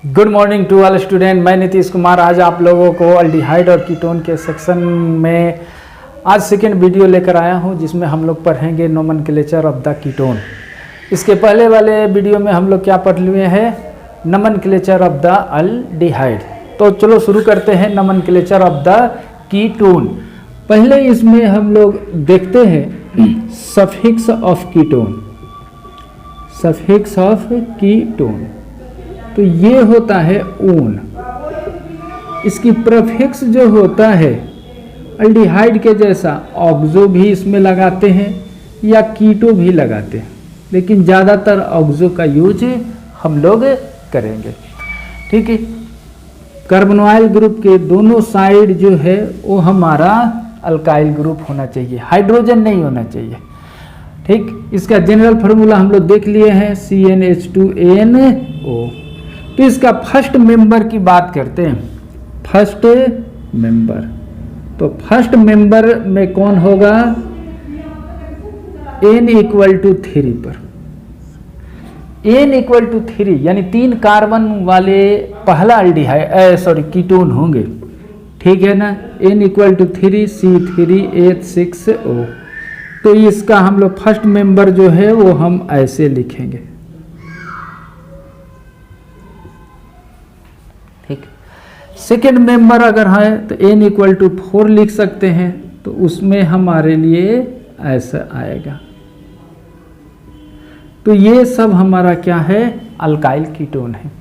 Good morning to all student. मैं नीतीश कुमार आज आप लोगों को अल्डिहाइड और कीटोन के सेक्शन में आज सेकेंड वीडियो लेकर आया हूं, जिसमें हम लोग पढ़ेंगे नोमेनक्लेचर ऑफ द कीटोन। इसके पहले वाले वीडियो में हम लोग क्या पढ़ लिए हैं, नोमेनक्लेचर ऑफ द अल्डिहाइड। तो चलो शुरू करते हैं नोमेनक्लेचर ऑफ द कीटोन। पहले इसमें हम लोग देखते हैं suffix of ketone. Suffix of ketone तो ये होता है ओन। इसकी प्रीफिक्स जो होता है अल्डिहाइड के जैसा ऑक्सो भी इसमें लगाते हैं या कीटो भी लगाते हैं, लेकिन ज़्यादातर ऑक्सो का यूज हम लोग करेंगे। ठीक है, कार्बोनाइल ग्रुप के दोनों साइड जो है वो हमारा अल्काइल ग्रुप होना चाहिए, हाइड्रोजन नहीं होना चाहिए। ठीक, इसका जनरल फार्मूला हम लोग देख लिए हैं, CnH2NO। तो इसका फर्स्ट मेंबर की बात करते हैं। फर्स्ट मेंबर, तो फर्स्ट मेंबर में कौन होगा, N=3 पर। N=3 यानी 3 कार्बन वाले पहला अल्डिहाइड कीटोन होंगे। ठीक है ना, N=3 C3H6O। तो इसका हम लोग फर्स्ट मेंबर जो है वो हम ऐसे लिखेंगे। ठीक, सेकेंड मेंबर अगर है तो N=4 लिख सकते हैं, तो उसमें हमारे लिए ऐसा आएगा। तो ये सब हमारा क्या है, अल्काइल कीटोन है।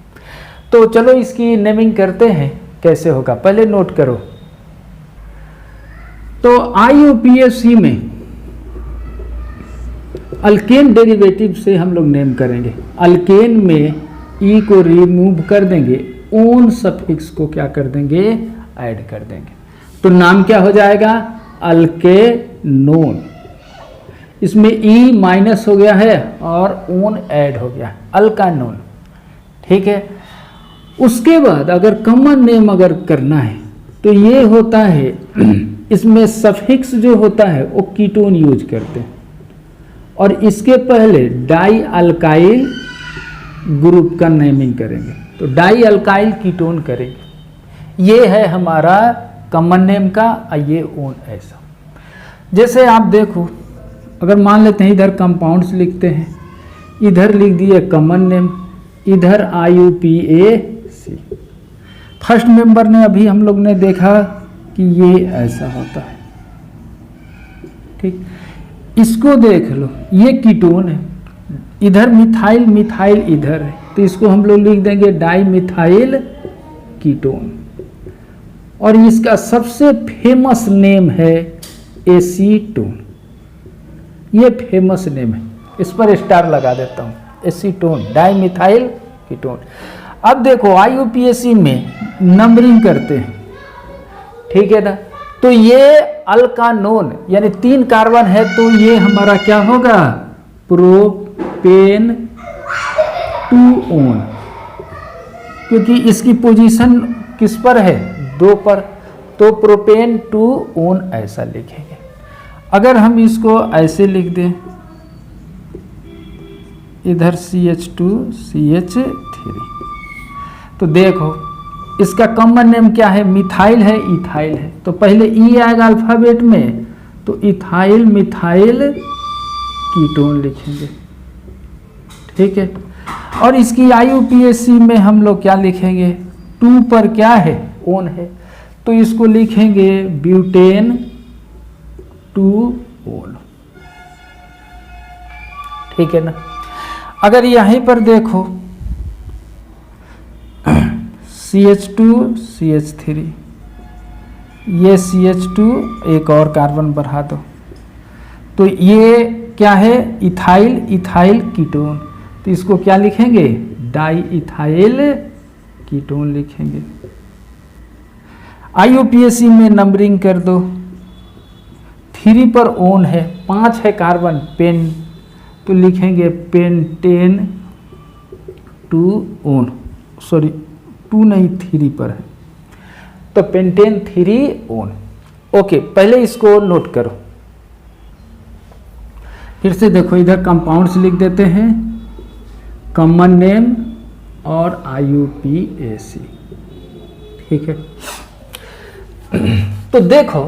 तो चलो इसकी नेमिंग करते हैं, कैसे होगा पहले नोट करो। तो IUPAC में अल्केन डेरिवेटिव से हम लोग नेम करेंगे। अल्केन में ई को रिमूव कर देंगे, ओन सफिक्स को क्या कर देंगे, ऐड कर देंगे। तो नाम क्या हो जाएगा, अल्केनोन। इसमें ई माइनस हो गया है और ओन ऐड हो गया, अल्कानोन। ठीक है, उसके बाद अगर कॉमन नेम अगर करना है तो ये होता है इसमें सफिक्स जो होता है वो कीटोन यूज करते हैं, और इसके पहले डाई अल्काइल ग्रुप का नेमिंग करेंगे। तो डाई अल्काइल कीटोन करेंगे। ये है हमारा कॉमन नेम का, ये ओन ऐसा। जैसे आप देखो, अगर मान लेते हैं इधर कंपाउंड्स लिखते हैं, इधर लिख दिए कॉमन नेम, इधर IUPAC। फर्स्ट मेंबर ने अभी हम लोग ने देखा कि ये ऐसा होता है। ठीक, इसको देख लो, ये कीटोन है, इधर मिथाइल, मिथाइल इधर है, तो इसको हम लोग लिख देंगे डाई मिथाइल कीटोन। और इसका सबसे फेमस नेम है एसीटोन। ये फेमस नेम है, इस पर स्टार लगा देता हूँ, एसीटोन, डाई मिथाइल कीटोन। अब देखो IUPAC में नंबरिंग करते हैं। ठीक है ना, तो ये अल्कानोन यानी 3 कार्बन है, तो ये हमारा क्या होगा, प्रोपेन 2 ओन, क्योंकि इसकी पोजीशन किस पर है, 2 पर। तो प्रोपेन 2 ओन ऐसा लिखेंगे। अगर हम इसको ऐसे लिख दें, इधर CH2 CH3, तो देखो इसका कॉमन नेम क्या है, मिथाइल है, इथाइल है। तो पहले ई आएगा अल्फाबेट में, तो इथाइल मिथाइल कीटोन लिखेंगे। ठीक है, और इसकी IUPAC में हम लोग क्या लिखेंगे, 2 पर क्या है, ओन है, तो इसको लिखेंगे ब्यूटेन 2 ओन। ठीक है ना। अगर यहीं पर देखो CH2 CH3, ये CH2 एक और कार्बन बढ़ा दो, तो ये क्या है, इथाइल, इथाइल कीटोन। तो इसको क्या लिखेंगे, डाई इथाइल कीटोन लिखेंगे। IUPAC में नंबरिंग कर दो, 3 पर ओन है, 5 है कार्बन, पेन, तो लिखेंगे पेंटेन 2 ओन। सॉरी 2 नहीं 3 पर है, तो पेंटेन 3 ओन। ओके, पहले इसको नोट करो। फिर से देखो, इधर कंपाउंड्स लिख देते हैं, कॉमन नेम और IUPAC। ठीक है, तो देखो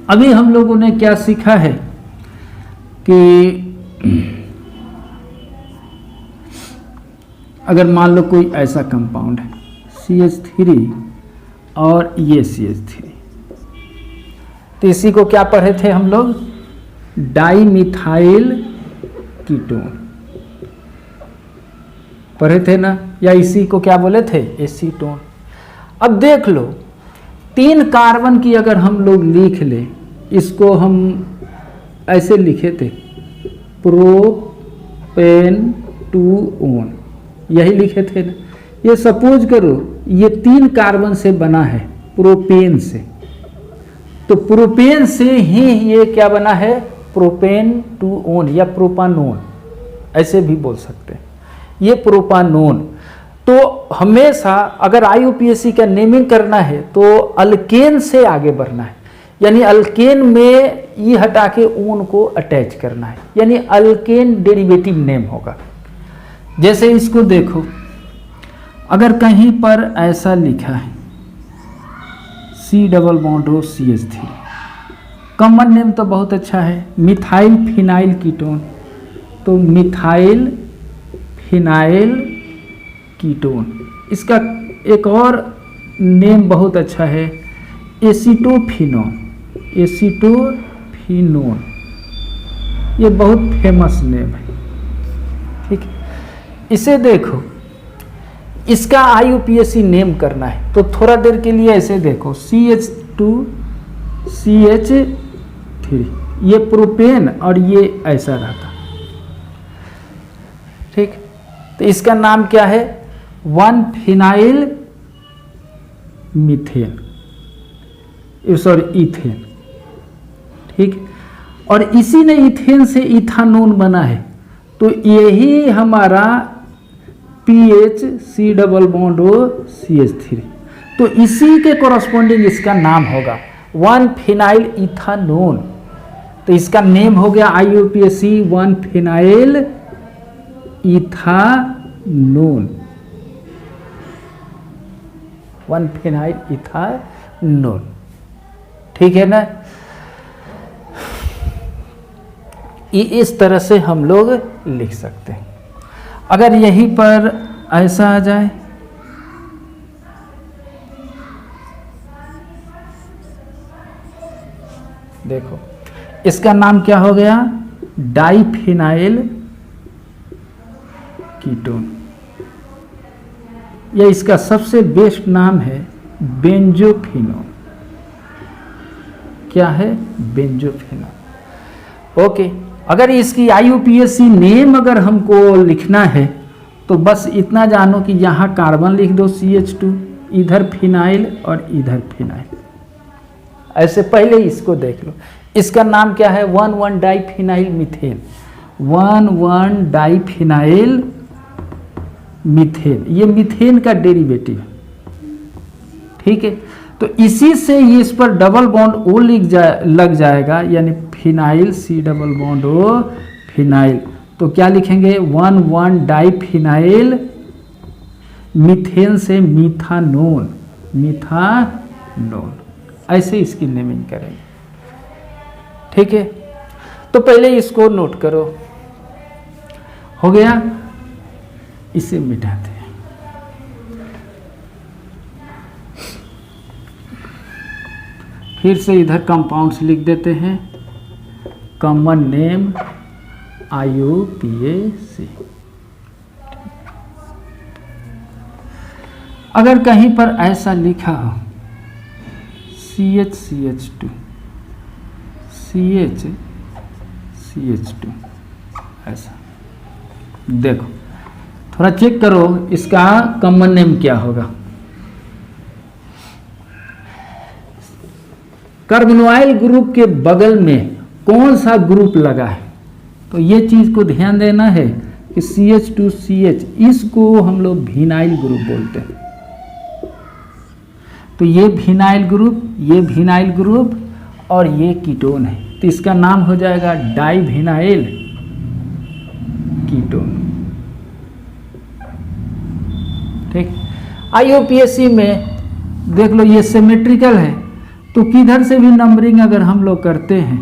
अभी हम लोगों ने क्या सीखा है कि अगर मान लो कोई ऐसा कंपाउंड है CH3 और ये CH3, तो इसी को क्या पढ़े थे हम लोग, डाइमिथाइल कीटोन पढ़े थे ना, या इसी को क्या बोले थे, एसीटोन। अब देख लो 3 कार्बन की अगर हम लोग लिख ले, इसको हम ऐसे लिखे थे प्रोपेन 2-ओन, यही लिखे थे ना। ये सपोज करो ये 3 कार्बन से बना है प्रोपेन से, तो प्रोपेन से ही ये क्या बना है, प्रोपेन 2-ओन या प्रोपानोन, ऐसे भी बोल सकते हैं, ये प्रोपानोन। तो हमेशा अगर IUPAC का नेमिंग करना है तो अल्केन से आगे बढ़ना है, यानी अल्केन में ई हटा के ओन को अटैच करना है, यानी अल्केन डेरिवेटिव नेम होगा। जैसे इसको देखो, अगर कहीं पर ऐसा लिखा है C+CH3, कॉमन नेम तो बहुत अच्छा है, मिथाइल फिनाइल कीटोन, तो मिथाइल फिनाइल कीटोन। इसका एक और नेम बहुत अच्छा है, एसीटोफिनोन, एसीटोफिनोन, ये बहुत फेमस नेम है। ठीक है, इसे देखो, इसका IUPAC नेम करना है तो थोड़ा देर के लिए ऐसे देखो CH2CH3, ये प्रोपेन और ये ऐसा रहता। ठीक, तो इसका नाम क्या है, 1-फिनाइल मीथेन, सॉरी इथेन। ठीक, और इसी ने इथेन से इथानोन बना है, तो यही हमारा PH C+CH3, तो इसी के कोरस्पॉन्डिंग इसका नाम होगा 1-फिनाइल इथानोन। तो इसका नेम हो गया IUPAC 1-फिनाइल इथानोन, 1-फिनाइल इथानोन। ठीक है ना, इस तरह से हम लोग लिख सकते हैं। अगर यहीं पर ऐसा आ जाए, देखो इसका नाम क्या हो गया, डाइफिनाइल कीटोन। यह इसका सबसे बेस्ट नाम है बेंजोफिनोन। क्या है, बेंजोफिनोन। ओके, अगर इसकी IUPAC नेम अगर हमको लिखना है तो बस इतना जानो कि यहाँ कार्बन लिख दो CH2, इधर फिनाइल और इधर फिनाइल, ऐसे पहले इसको देख लो। इसका नाम क्या है, 1,1-डाइफिनाइल मीथेन, 1,1-डाइफिनाइल मीथेन, ये मीथेन का डेरिवेटिव। ठीक है, तो इसी से ये इस पर डबल बॉन्ड O लग जाएगा, यानी फिनाइल C+O फिनाइल। तो क्या लिखेंगे, 1,1-डाइफिनाइल मीथेन से मीथानोन, मीथानोन, ऐसे इसकी नेमिंग करेंगे। ठीक है, तो पहले इसको नोट करो, हो गया, इसे मिटाते हैं। फिर से इधर कंपाउंड्स लिख देते हैं, कॉमन नेम IUPAC। अगर कहीं पर ऐसा लिखा हो CH2, ऐसा देखो, थोड़ा चेक करो इसका कॉमन नेम क्या होगा। कार्बोनोइल ग्रुप के बगल में कौन सा ग्रुप लगा है, तो ये चीज को ध्यान देना है कि CH2CH, इसको हम लोग विनाइल ग्रुप बोलते हैं। तो ये विनाइल ग्रुप, ये विनाइल ग्रुप और ये कीटोन है, तो इसका नाम हो जाएगा डाइविनाइल कीटोन। ठीक। IUPAC में देख लो ये सिमेट्रिकल है, तो किधर से भी नंबरिंग अगर हम लोग करते हैं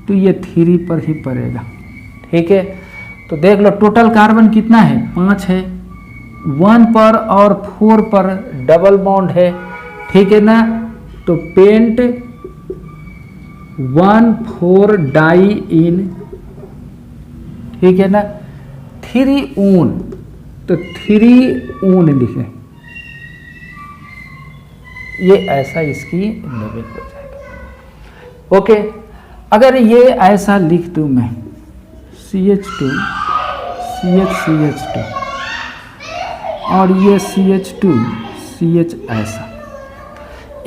तो ये 3 पर ही पड़ेगा। ठीक है, तो देख लो टोटल कार्बन कितना है, 5 है, 1 पर और 4 पर डबल बॉन्ड है। ठीक है ना, तो पेंट 1,4 डाई इन, ठीक है ना, 3 ऊन, तो 3 ऊन लिखे, ये ऐसा इसकी नेमिंग हो जाएगा। ओके, अगर ये ऐसा लिख दूं मैं CH2 CH और ये CH2 CH ऐसा,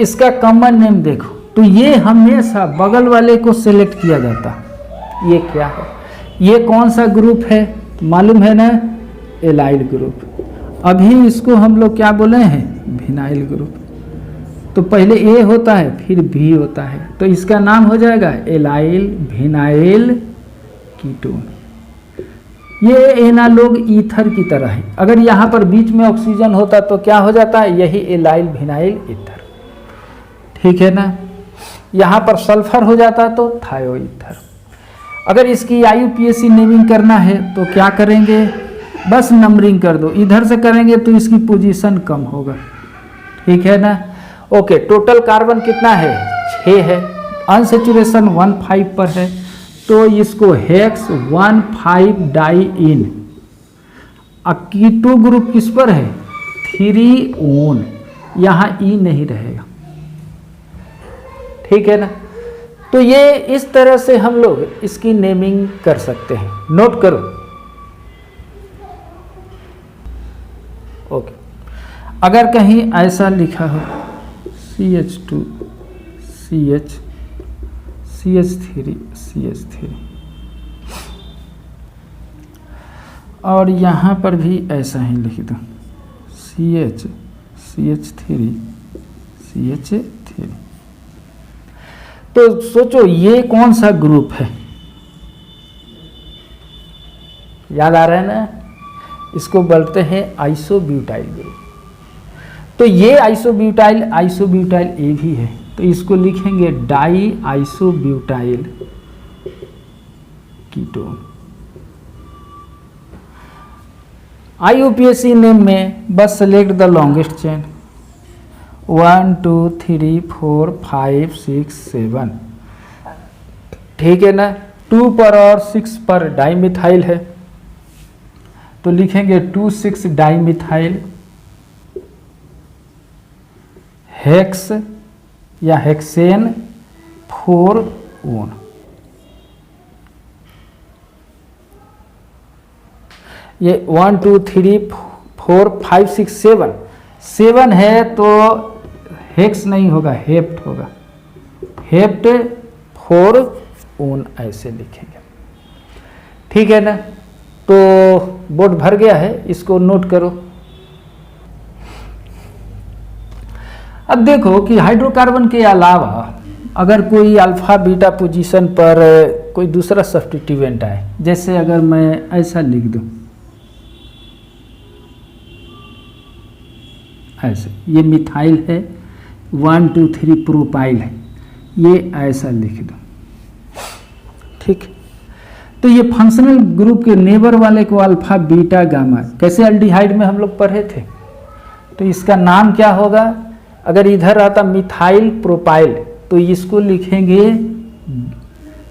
इसका कॉमन नेम देखो, तो ये हमेशा बगल वाले को सिलेक्ट किया जाता। ये क्या है, ये कौन सा ग्रुप है मालूम है ना, एलाइल ग्रुप। अभी इसको हम लोग क्या बोले हैं, विनाइल ग्रुप। तो पहले ए होता है फिर भी होता है, तो इसका नाम हो जाएगा एलाइल विनाइल कीटोन। ये एनालॉग ईथर की तरह है, अगर यहाँ पर बीच में ऑक्सीजन होता तो क्या हो जाता है, यही एलाइल विनाइल ईथर। ठीक है ना, यहाँ पर सल्फर हो जाता तो थायो ईथर। अगर इसकी IUPAC नेमिंग करना है तो क्या करेंगे, बस नंबरिंग कर दो, इधर से करेंगे तो इसकी पोजीशन कम होगा। ठीक है ना, ओके। टोटल कार्बन कितना है, 6 है, अनसेचुरेशन 1,5 पर है, तो इसको हेक्स 1,5 डाई इन। कीटो ग्रुप किस पर है, 3 ओन, यहाँ ई नहीं रहेगा। ठीक है ना, तो ये इस तरह से हम लोग इसकी नेमिंग कर सकते हैं, नोट करो। ओके, अगर कहीं ऐसा लिखा हो CH2 CH CH3 CH3 और यहाँ पर भी ऐसा ही लिख दो CH CH3 CH3, तो सोचो ये कौन सा ग्रुप है, याद आ रहा है ना, इसको बोलते हैं आइसोब्यूटाइल ग्रुप। तो ये आइसोब्यूटाइल ए भी है, तो इसको लिखेंगे die isobutyl ketone. IUPAC name में बस सेलेक्ट द लॉन्गेस्ट चेन, 1 2 3 4 5 6 7। ठीक है ना, 2 पर और 6 पर डाइमिथाइल है, तो लिखेंगे 2,6 डाइमिथाइल हेक्स या हेक्सेन 4 ओन। ये 1 2 3 4 5 6 7, 7 है तो हेक्स नहीं होगा, हेप्ट होगा, हेप्ट 4 ओन ऐसे लिखेंगे। ठीक है ना, तो बोर्ड भर गया है, इसको नोट करो। अब देखो कि हाइड्रोकार्बन के अलावा अगर कोई अल्फा बीटा पोजीशन पर कोई दूसरा सब्स्टिट्यूएंट आए, जैसे अगर मैं ऐसा लिख दूं, ऐसे, ये मिथाइल है, 1 2 3 प्रोपाइल है, ये ऐसा लिख दो। ठीक, तो ये फंक्शनल ग्रुप के नेबर वाले को अल्फा बीटा गामा, कैसे एल्डिहाइड में हम लोग पढ़े थे, तो इसका नाम क्या होगा, अगर इधर आता मिथाइल प्रोपाइल तो इसको लिखेंगे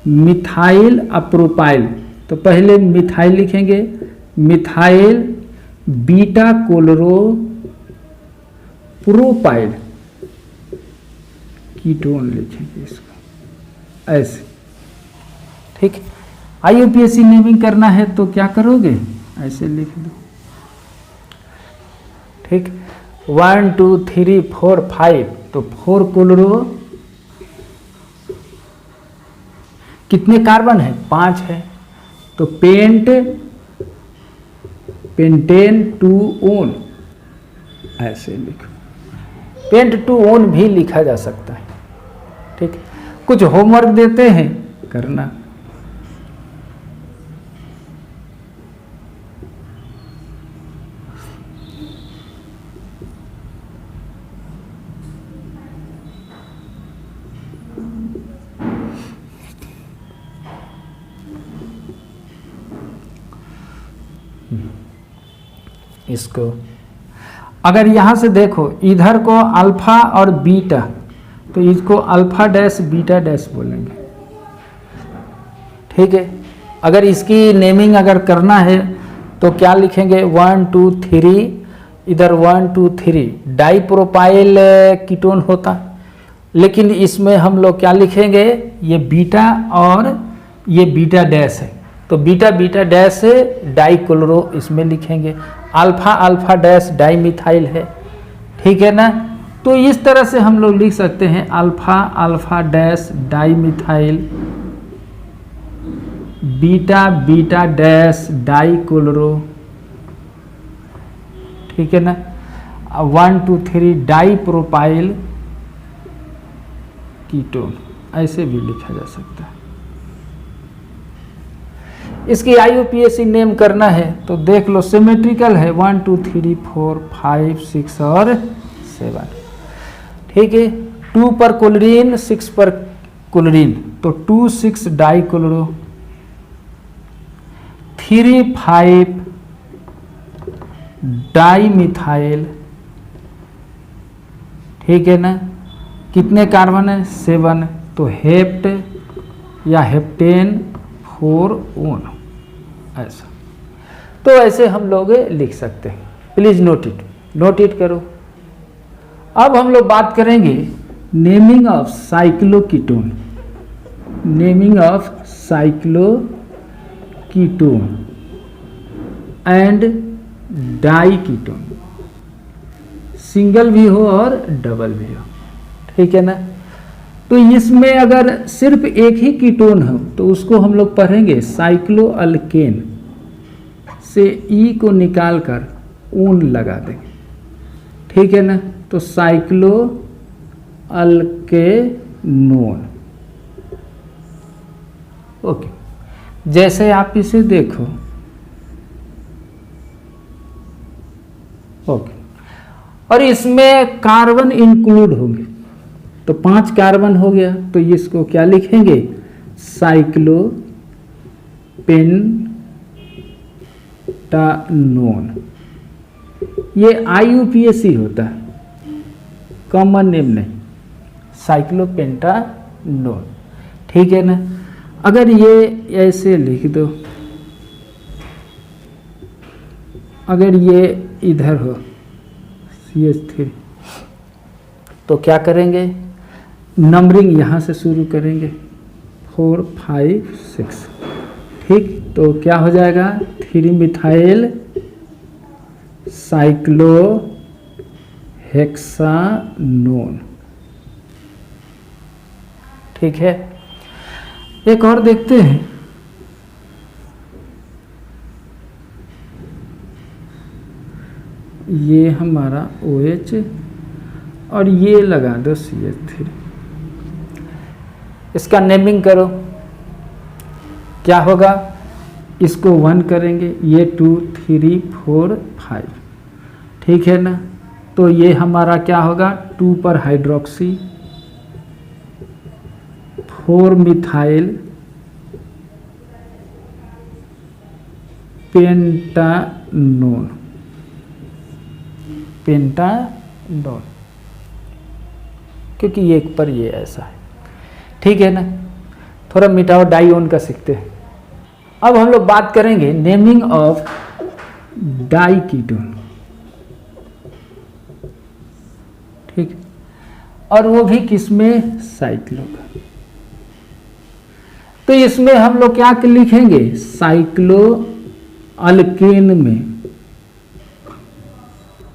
मिथाइल अप्रोपाइल। तो पहले मिथाइल लिखेंगे, मिथाइल बीटा कोलोरो प्रोपाइल कीटोन लिखेंगे इसको ऐसे। ठीक, IUPAC नेमिंग करना है तो क्या करोगे, ऐसे लिख दो। ठीक, 1 2 3 4 5, तो 4 कोलोरो, कितने कार्बन है, 5 है, तो पेंट पेंटेन 2 ओन ऐसे लिखो। पेंट 2 ओन भी लिखा जा सकता है। ठीक, कुछ होमवर्क देते हैं, करना। इसको। अगर यहाँ से देखो इधर को अल्फा और बीटा, तो इसको अल्फा डैश बीटा डैश बोलेंगे, ठीक है। अगर इसकी नेमिंग अगर करना है तो क्या लिखेंगे, 1 2 3, इधर 1 2 3 डाइप्रोपाइल कीटोन होता, लेकिन इसमें हम लोग क्या लिखेंगे, ये बीटा और ये बीटा डैश है, तो बीटा बीटा डैश डाइक्लोरो इसमें लिखेंगे, अल्फा अल्फा डैश डाइमिथाइल है, ठीक है ना। तो इस तरह से हम लोग लिख सकते हैं alpha alpha dash dimethyl, beta beta dash dichloro, ठीक है ना। 1 2 3 डाइप्रोपाइल कीटोन, ऐसे भी लिखा जा सकता है। इसकी IUPAC नेम करना है तो देख लो, सिमेट्रिकल है 1 2 3 4 5 6 और 7, ठीक है। 2 पर क्लोरीन 6 पर क्लोरीन, तो 2 6 डाइक्लोरो, 3 5 डाइमिथाइल, ठीक है ना। कितने कार्बन है, 7, तो हेप्ट या हेप्टेन 4 ओन, ऐसा। तो ऐसे हम लोग लिख सकते हैं, प्लीज नोट इट करो। अब हम लोग बात करेंगे naming of cycloketone, naming of cycloketone and diketone, single भी हो और डबल भी हो, ठीक है ना। तो इसमें अगर सिर्फ एक ही कीटोन हो तो उसको हम लोग पढ़ेंगे साइक्लोअल्केन, से ई को निकाल कर ऊन लगा देंगे, ठीक है ना। तो साइक्लोअल्केनोन, ओके। जैसे आप इसे देखो, ओके, और इसमें कार्बन इंक्लूड होंगे, तो 5 कार्बन हो गया, तो इसको क्या लिखेंगे, साइक्लोपेंटानोन। ये IUPAC होता है, कॉमन नेम नहीं, साइक्लोपेंटानोन, ठीक है ना। अगर ये ऐसे लिख दो, अगर ये इधर हो CH3, तो क्या करेंगे, नंबरिंग यहाँ से शुरू करेंगे 4 5 6, ठीक। तो क्या हो जाएगा, 3 मिथाइल साइक्लोहेक्सानोन, ठीक है। एक और देखते हैं, ये हमारा OH और ये लगा दो CH3, इसका नेमिंग करो, क्या होगा, इसको 1 करेंगे, ये 2 3 4 5, ठीक है ना। तो ये हमारा क्या होगा, 2 पर हाइड्रोक्सी, 4 मिथाइल पेंटानोन, पेंटानोन, क्योंकि ये एक पर ये ऐसा है, ठीक है ना। थोड़ा मिटाओ डाइओन का सीखते हैं। अब हम लोग बात करेंगे नेमिंग ऑफ डाइकीटोन, ठीक, और वो भी किसमें, साइक्लो का। तो इसमें हम लोग क्या लिखेंगे, साइक्लो अल्केन में,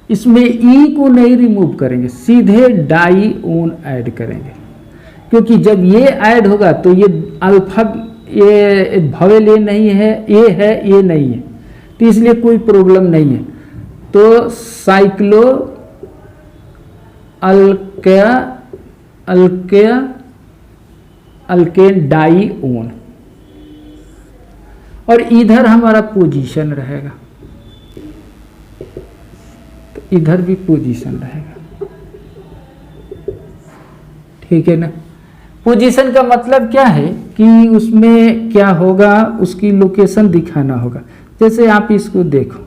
इसमें ई को नहीं रिमूव करेंगे, सीधे डाइओन ऐड करेंगे, क्योंकि जब ये ऐड होगा तो ये अल्फा, ये भवेल ये नहीं है, ये है, ये नहीं है, तो इसलिए कोई प्रॉब्लम नहीं है। तो साइक्लो अल्केन डाइओन, और इधर हमारा पोजीशन रहेगा, तो इधर भी पोजीशन रहेगा, ठीक है ना। पोजीशन का मतलब क्या है कि उसमें क्या होगा, उसकी लोकेशन दिखाना होगा। जैसे आप इसको देखो,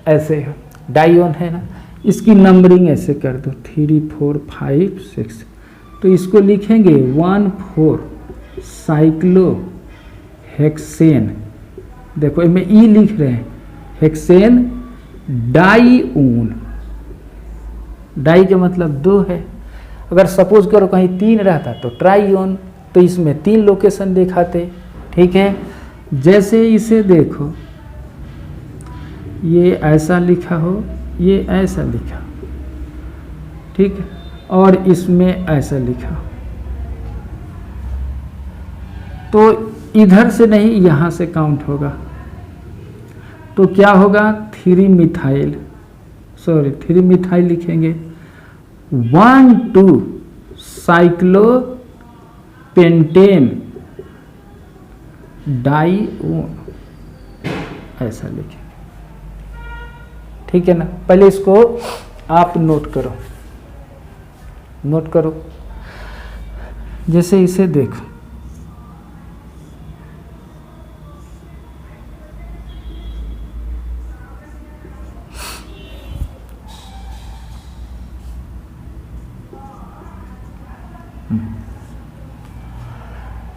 ऐसे है, डाइऑन है ना, इसकी नंबरिंग ऐसे कर दो 3 4 5 6, तो इसको लिखेंगे 1,4 साइक्लोहेक्सेन। देखो इसमें ई लिख रहे हैं, हेक्सेन डाइऑन, डाई का मतलब 2 है। अगर सपोज करो कहीं 3 रहता तो ट्राइऑन, तो इसमें 3 लोकेशन दिखाते। ठीक है, जैसे इसे देखो, ये ऐसा लिखा हो, ये ऐसा लिखा, ठीक है, और इसमें ऐसा लिखा, तो इधर से नहीं यहाँ से काउंट होगा, तो क्या होगा 3 मिथाइल लिखेंगे, 1 2 साइक्लोपेंटेन डाइऑन, ऐसा लिखेंगे। ठीक है ना, पहले इसको आप नोट करो, जैसे इसे देखो,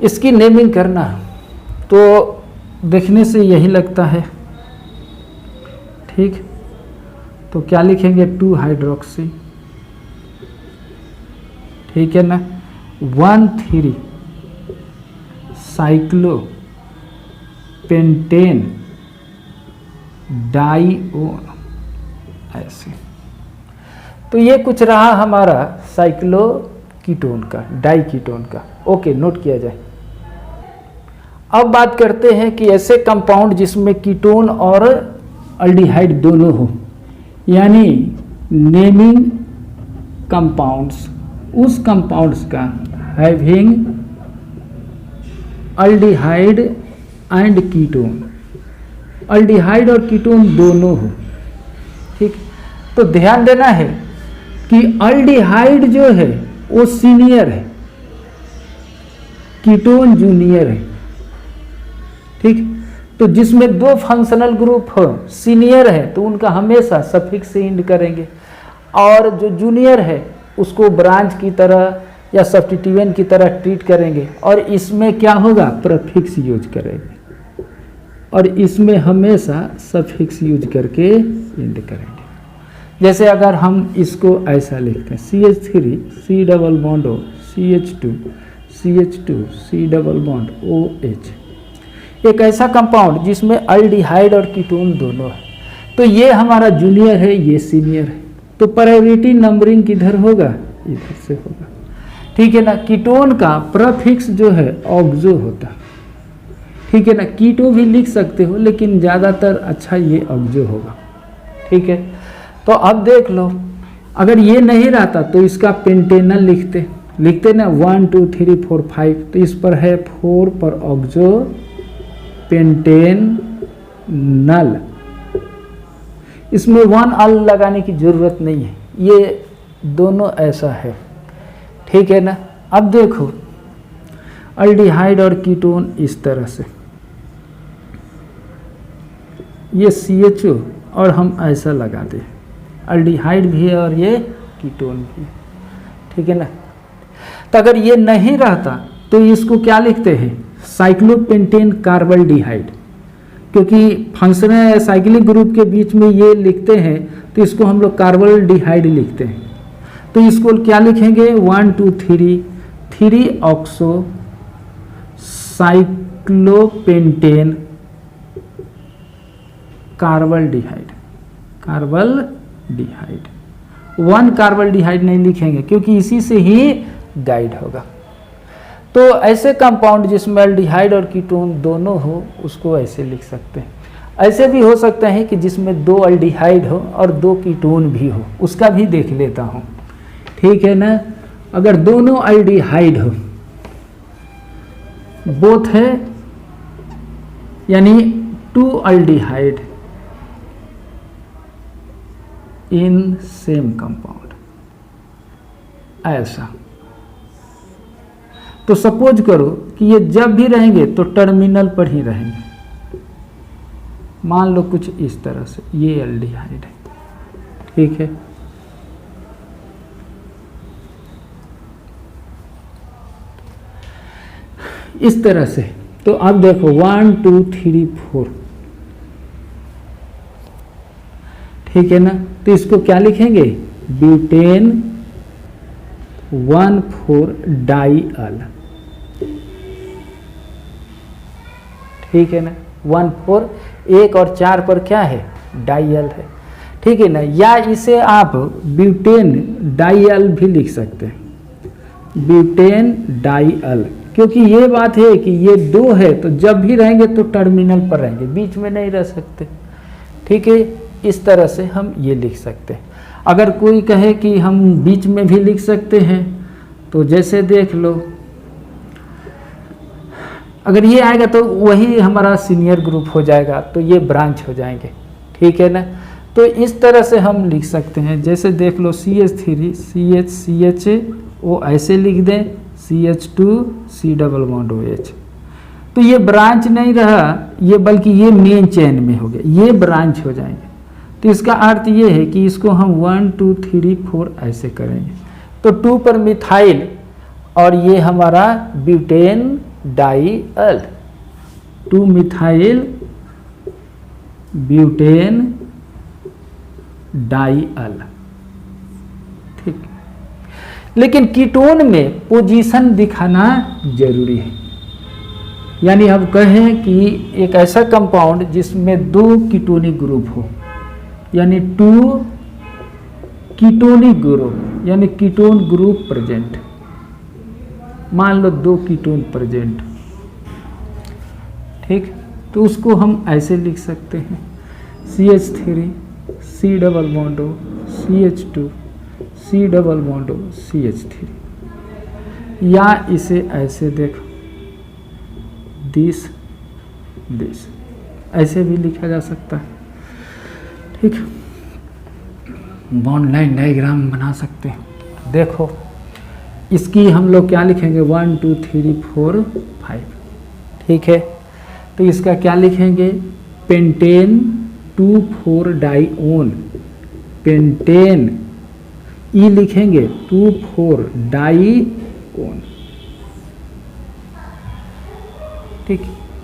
इसकी नेमिंग करना तो देखने से यही लगता है। ठीक, तो क्या लिखेंगे 2 हाइड्रोक्सी, ठीक है ना, 1 3 साइक्लोपेंटेन डाइऑन, ऐसे। तो ये कुछ रहा हमारा साइक्लोकीटोन का, डाइकीटोन का। ओके, नोट किया जाए। अब बात करते हैं कि ऐसे कंपाउंड जिसमें कीटोन और अल्डिहाइड दोनों हो, यानी नेमिंग कंपाउंड्स, उस कंपाउंड्स का having aldehyde and ketone, aldehyde और कीटोन दोनों हो। ठीक, तो ध्यान देना है कि अल्डिहाइड जो है वो सीनियर है, कीटोन जूनियर है। ठीक, तो जिसमें 2 फंक्शनल ग्रुप हो, सीनियर है तो उनका हमेशा सफिक्स से इंड करेंगे, और जो जूनियर है उसको ब्रांच की तरह या सब्स्टिट्यूएंट की तरह ट्रीट करेंगे, और इसमें क्या होगा प्रीफिक्स यूज करेंगे, और इसमें हमेशा सफिक्स यूज करके इंड करेंगे। जैसे अगर हम इसको ऐसा लिखते हैं CH3 C double bond O, CH2 CH2 C double bond OH, एक ऐसा कंपाउंड जिसमें अल्डिहाइड और कीटोन दोनों है, तो ये हमारा जूनियर है, ये सीनियर है, तो प्रायोरिटी नंबरिंग किधर होगा, इधर से होगा। ठीक है ना, कीटोन का प्रीफिक्स जो है ऑक्सो होता है। ठीक है ना, कीटो भी लिख सकते हो, लेकिन ज़्यादातर अच्छा ये ऑक्सो होगा। ठीक है, तो अब देख लो, अगर ये नहीं रहता तो इसका पेंटेनल लिखते ना 1 2 3 4 5, तो इस पर है 4 पर ऑक्सो पेंटेनल, इसमें 1 अल लगाने की जरूरत नहीं है, ये दोनों ऐसा है। ठीक है ना, अब देखो अल्डिहाइड और कीटोन इस तरह से, ये CHO और हम ऐसा लगा दें, अल्डिहाइड भी है और ये कीटोन भी है। ठीक है ना, तो अगर ये नहीं रहता तो इसको क्या लिखते हैं साइक्लोपेंटेन कार्बल्डिहाइड, क्योंकि फंक्शनल साइक्लिक ग्रुप के बीच में ये लिखते हैं तो इसको हम लोग कार्बल्डिहाइड लिखते हैं। तो इसको क्या लिखेंगे 1 2 3 ऑक्सो साइक्लोपेंटेन कार्बल्डिहाइड, 1 कार्बल्डिहाइड नहीं लिखेंगे क्योंकि इसी से ही गाइड होगा। तो ऐसे कंपाउंड जिसमें अल्डिहाइड और कीटोन दोनों हो उसको ऐसे लिख सकते हैं। ऐसे भी हो सकता है कि जिसमें 2 अल्डिहाइड हो और 2 कीटोन भी हो, उसका भी देख लेता हूँ। ठीक है ना, अगर दोनों अल्डिहाइड हो, बोथ है यानी 2 अल्डिहाइड इन सेम कंपाउंड, ऐसा, तो सपोज करो कि ये जब भी रहेंगे तो टर्मिनल पर ही रहेंगे, मान लो कुछ इस तरह से, ये एल्डिहाइड है, ठीक है। इस तरह से। तो अब देखो 1 2 3 4, ठीक है ना। तो इसको क्या लिखेंगे, ब्यूटेन 1,4 डाइअल, ठीक है ना। 1,4 1 और 4 पर क्या है, डाइअल है, ठीक है ना। या इसे आप ब्यूटेन डाइअल भी लिख सकते हैं, ब्यूटेन डाइअल, क्योंकि ये बात है कि ये 2 है तो जब भी रहेंगे तो टर्मिनल पर रहेंगे, बीच में नहीं रह सकते, ठीक है। इस तरह से हम ये लिख सकते हैं। अगर कोई कहे कि हम बीच में भी लिख सकते हैं, तो जैसे देख लो, अगर ये आएगा तो वही हमारा सीनियर ग्रुप हो जाएगा, तो ये ब्रांच हो जाएंगे, ठीक है ना। तो इस तरह से हम लिख सकते हैं। जैसे देख लो CH3 CH वो ऐसे लिख दें, CH2 C double bond OH, तो ये ब्रांच नहीं रहा ये, बल्कि ये मेन चेन में हो गया, ये ब्रांच हो जाएंगे। तो इसका अर्थ ये है कि इसको हम 1 2 3 4 ऐसे करेंगे। तो 2 पर मिथाइल और ये हमारा ब्यूटेन डाइअल, 2 मिथाइल ब्यूटेन डाइअल, ठीक। लेकिन कीटोन में पोजीशन दिखाना जरूरी है। यानी हम कहें कि एक ऐसा कंपाउंड जिसमें 2 कीटोनिक ग्रुप हो, यानी 2 कीटोनिक ग्रुप, यानी कीटोन ग्रुप प्रेजेंट। मान लो 2 कीटोन प्रेजेंट, ठीक। तो उसको हम ऐसे लिख सकते हैं, CH3 C double bond O CH2 C double bond O CH3, या इसे ऐसे देखो, दिस ऐसे भी लिखा जा सकता है, ठीक। बॉन्ड लाइन डायग्राम बना सकते हैं। देखो इसकी हम लोग क्या लिखेंगे, 1 2 3 4 5, ठीक है। तो इसका क्या लिखेंगे, पेंटेन 2,4 डाइओन, पेंटेन ई लिखेंगे 2,4 डाइओन, ठीक।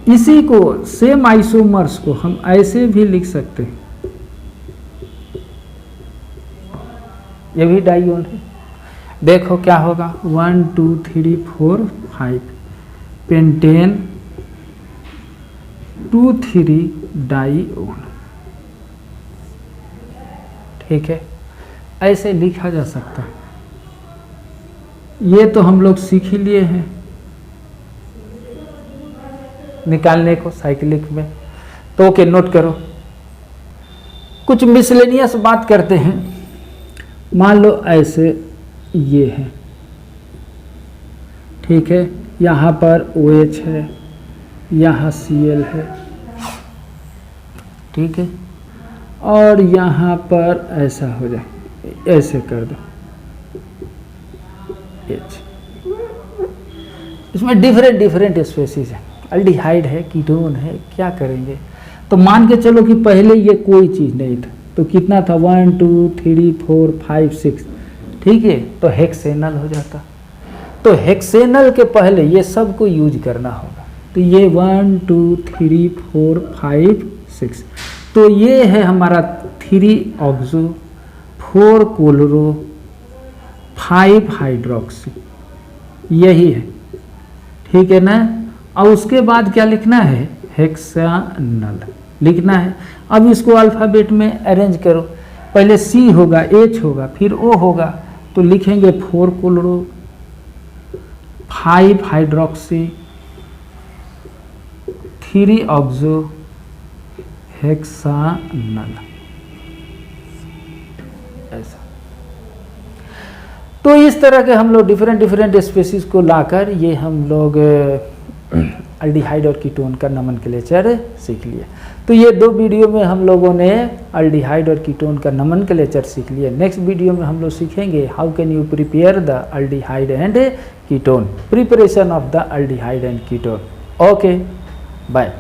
इसी को सेम आइसोमर्स को हम ऐसे भी लिख सकते हैं, ये भी डाइओन है। देखो क्या होगा, 1 2 3 4 5 पेंटेन 2 3 डाइओन, ठीक है। ऐसे लिखा जा सकता है। ये तो हम लोग सीख ही लिए हैं निकालने को साइक्लिक में, तो ओके नोट करो। कुछ मिसलेनियस बात करते हैं। मान लो ऐसे ये है, ठीक है। यहाँ पर OH है, यहाँ Cl है, ठीक है। और यहाँ पर ऐसा हो जाए, ऐसे कर दो H। इसमें डिफरेंट स्पेसीज है, अल्डिहाइड है, कीटोन है, क्या करेंगे। तो मान के चलो कि पहले ये कोई चीज़ नहीं था, तो कितना था, 1 2 3 4 5 6, ठीक है। तो हेक्सेनल हो जाता। तो हेक्सेनल के पहले ये सब को यूज करना होगा। तो ये 1 2 3 4 5 6, तो ये है हमारा 3 ऑक्सो 4 कोलोरो 5 हाइड्रोक्सी, यही है, ठीक है ना। और उसके बाद क्या लिखना है, हेक्सानल लिखना है। अब इसको अल्फ़ाबेट में अरेंज करो, पहले C होगा, H होगा, फिर O होगा, तो लिखेंगे 4 कोलोरो 5 हाइड्रोक्सी 3 ऑक्सो हेक्सानल, ऐसा। तो इस तरह के हम लोग डिफरेंट स्पेसीज को लाकर ये हम लोग अल्डिहाइड और कीटोन का नोमेनक्लेचर सीख लिए। तो ये 2 वीडियो में हम लोगों ने अल्डिहाइड और कीटोन का नोमेनक्लेचर सीख लिया। नेक्स्ट वीडियो में हम लोग सीखेंगे how can you prepare the aldehyde and ketone, preparation of the aldehyde and ketone. Okay, bye.